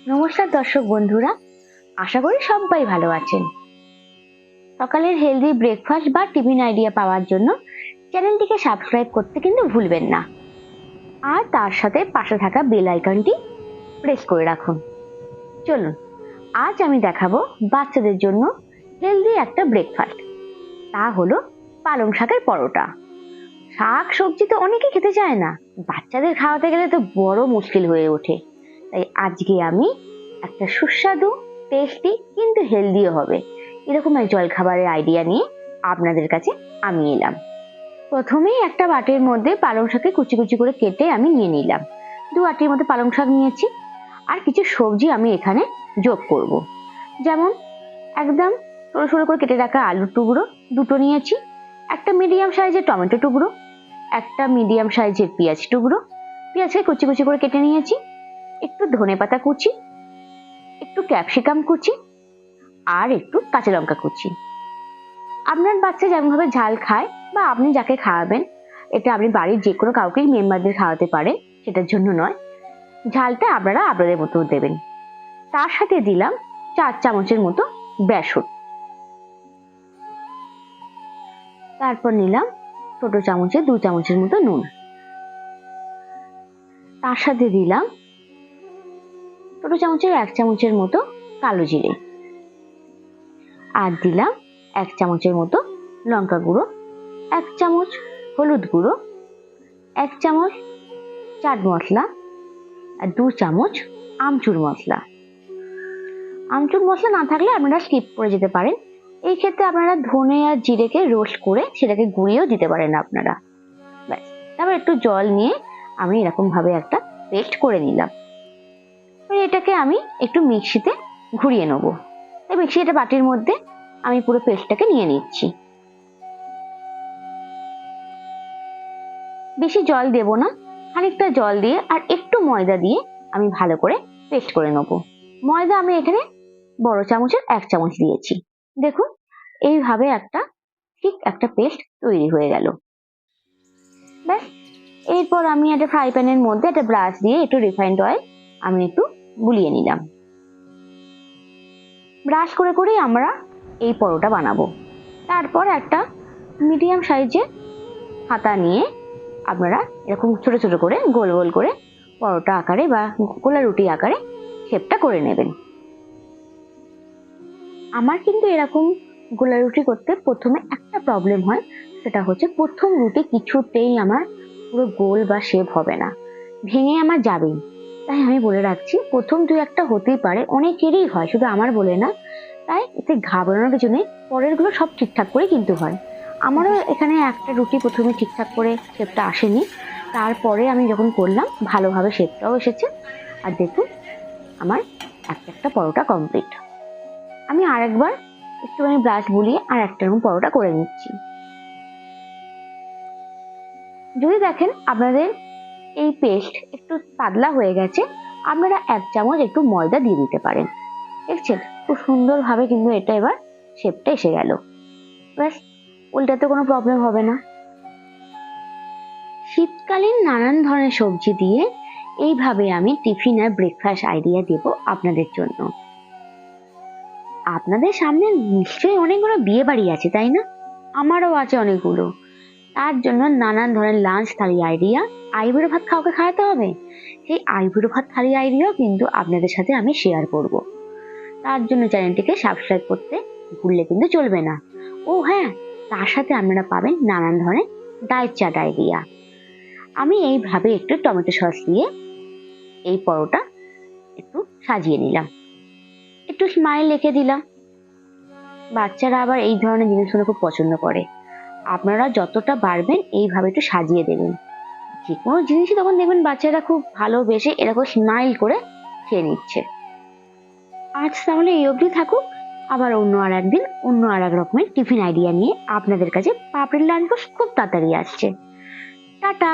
নমস্কার দর্শক বন্ধুরা, আশা করি সবাই ভালো আছেন। সকালের হেলদি ব্রেকফাস্ট বা টিফিন আইডিয়া পাওয়ার জন্য চ্যানেলটিকে সাবস্ক্রাইব করতে কিন্তু ভুলবেন না, আর তার সাথে পাশে থাকা বেল আইকনটি প্রেস করে রাখুন। চলুন, আজ আমি দেখাবো বাচ্চাদের জন্য হেলদি একটা ব্রেকফাস্ট। তা হলো পালং শাকের পরোটা। শাক সবজি তো অনেকে খেতে চায় না, বাচ্চাদের খাওয়াতে গেলে তো বড় মুশকিল হয়ে ওঠে। তাই আজকে আমি একটা সুস্বাদু, টেস্টি কিন্তু হেলদিও হবে এরকম এক জলখাবারের আইডিয়া নিয়ে আপনাদের কাছে আমি এলাম। প্রথমেই একটা বাটির মধ্যে পালং শাকে কুচি কুচি করে কেটে আমি নিয়ে নিলাম। 2 বাটির মধ্যে পালং শাক নিয়েছি, আর কিছু সবজি আমি এখানে যোগ করব। যেমন একদম সরু সরু করে কেটে রাখা আলুর টুকরো 2টো নিয়েছি, একটা মিডিয়াম সাইজের টমেটো টুকরো, একটা মিডিয়াম সাইজের পেঁয়াজ টুকরো, পেঁয়াজকে কুচি কুচি করে কেটে নিয়েছি, একটু ধনেপাতা কুচি, একটু ক্যাপসিকাম কুচি, আর একটু কাঁচা লঙ্কা কুচি। আপনার বাচ্চা যেমন ভাবে ঝাল খায় বা আপনি যাকে খাওয়াবেন, এটা আপনি বাড়ির যে কোনো কাউকেই মেম্বারদের খাওয়াতে পারেন, সেটার জন্য নয়। ঝালটা আপনারা আপনাদের মতো দেবেন। তার সাথে দিলাম 4 চামচের মতো বেসন। তারপর নিলাম ছোট চামচে 2 চামচের মতো নুন। তার সাথে দিলাম ছোট চামচের 1 চামচের মতো কালো জিরে, আর দিলাম 1 চামচের মতো লঙ্কা গুঁড়ো, 1 চামচ হলুদ গুঁড়ো, 1 চামচ চাট মশলা, আর 2 চামচ আমচুর মশলা। আমচুর মশলা না থাকলে আপনারা স্কিপ করে যেতে পারেন। এই ক্ষেত্রে আপনারা ধনে আর জিরেকে রোস্ট করে সেটাকে গুঁড়িয়েও দিতে পারেন আপনারা। ব্যাস, তারপর একটু জল নিয়ে আমি এরকম ভাবে একটা পেস্ট করে নিলাম। এটাকে আমি একটু মিক্সিতে ঘুরিয়ে নেবো। তাই মিক্সি একটা বাটির মধ্যে আমি পুরো পেস্টটাকে নিয়ে নিচ্ছি। বেশি জল দেব না, খানিকটা জল দিয়ে আর একটু ময়দা দিয়ে আমি ভালো করে পেস্ট করে নেব। ময়দা আমি এখানে বড় চামচের 1 চামচ দিয়েছি। দেখুন, এইভাবে ঠিক একটা পেস্ট তৈরি হয়ে গেল। ব্যাস, এরপর আমি একটা ফ্রাই প্যানের মধ্যে একটা ব্রাশ দিয়ে একটু রিফাইন্ড অয়েল আমি একটু বুলিয়ে নিলাম। ব্রাশ করে করেই আমরা এই পরোটা বানাবো। তারপর একটা মিডিয়াম সাইজের হাতা নিয়ে আপনারা এরকম ছোট ছোট করে গোল গোল করে পরোটা আকারে বা গোলা রুটি আকারে শেপটা করে নেবেন। আমার কিন্তু এরকম গোলা রুটি করতে প্রথমে একটা প্রবলেম হয়, সেটা হচ্ছে প্রথম রুটি কিছুতেই আমার পুরো গোল বা শেপ হবে না, ভেঙে আমার যাবেই। তাই আমি বলে রাখছি, প্রথম 2-1টা হতেই পারে, অনেকেরই হয়, শুধু আমার বলে না। তাই এতে ঘাবড়ানোর কিছু নেই, পরের গুলো সব ঠিকঠাক করে কিন্তু হয়। আমারও এখানে একটা রুটি প্রথমে ঠিকঠাক করে শেপটা আসেনি, তারপরে আমি যখন করলাম ভালোভাবে শেপটাও এসেছে। আর দেখুন, আমার একটা পরোটা কমপ্লিট। আমি আরেকবার একটুখানি ব্রাশ বুলিয়ে আর একটা এরকম পরোটা করে নিচ্ছি। যদি দেখেন আপনাদের এই পেস্ট একটু পাতলা হয়ে গেছে, আপনারা 1 চামচ একটু ময়দা দিয়ে দিতে পারেন। দেখছেন, খুব সুন্দরভাবে কিন্তু এটা এবার শেপটা এসে গেল। ব্যাস, উল্টাতে কোনো প্রবলেম হবে না। শীতকালীন নানান ধরনের সবজি দিয়ে এইভাবে আমি টিফিন আর ব্রেকফাস্ট আইডিয়া দেব আপনাদের জন্য। আপনাদের সামনে নিশ্চয়ই অনেকগুলো বিয়ে বাড়ি আছে, তাই না? আমারও আছে অনেকগুলো। তার জন্য নানান ধরনের লাঞ্চ থালি আইডিয়া, আইবুড়ো ভাত কাউকে খাওয়াতে হবে, সেই আইবুড়ো ভাত থালি আইডিয়াও কিন্তু আপনাদের সাথে আমি শেয়ার করব। তার জন্য চ্যানেলটিকে সাবস্ক্রাইব করতে ভুললে কিন্তু চলবে না। ও হ্যাঁ, তার সাথে আপনারা পাবেন নানান ধরনের ডায়েট চার্ট আইডিয়া। আমি এইভাবে একটু টমেটো সস দিয়ে এই পরোটা একটু সাজিয়ে নিলাম, একটু স্মাইল রেখে দিলাম। বাচ্চারা আবার এই ধরনের জিনিসগুলো খুব পছন্দ করে। আপনারা যতটা পারবেন এইভাবে একটু সাজিয়ে দেবেন। যে কোনো জিনিসই তখন দেখবেন বাচ্চারা খুব ভালোবেসে এরকম স্মাইল করে খেয়ে নিচ্ছে। আজ তাহলে এই অবধি থাকুক, আবার অন্য আর একদিন অন্য আর এক রকমের টিফিন আইডিয়া নিয়ে আপনাদের কাছে পাপড়ির লাঞ্চ বক্স খুব তাড়াতাড়ি আসছে। টাটা।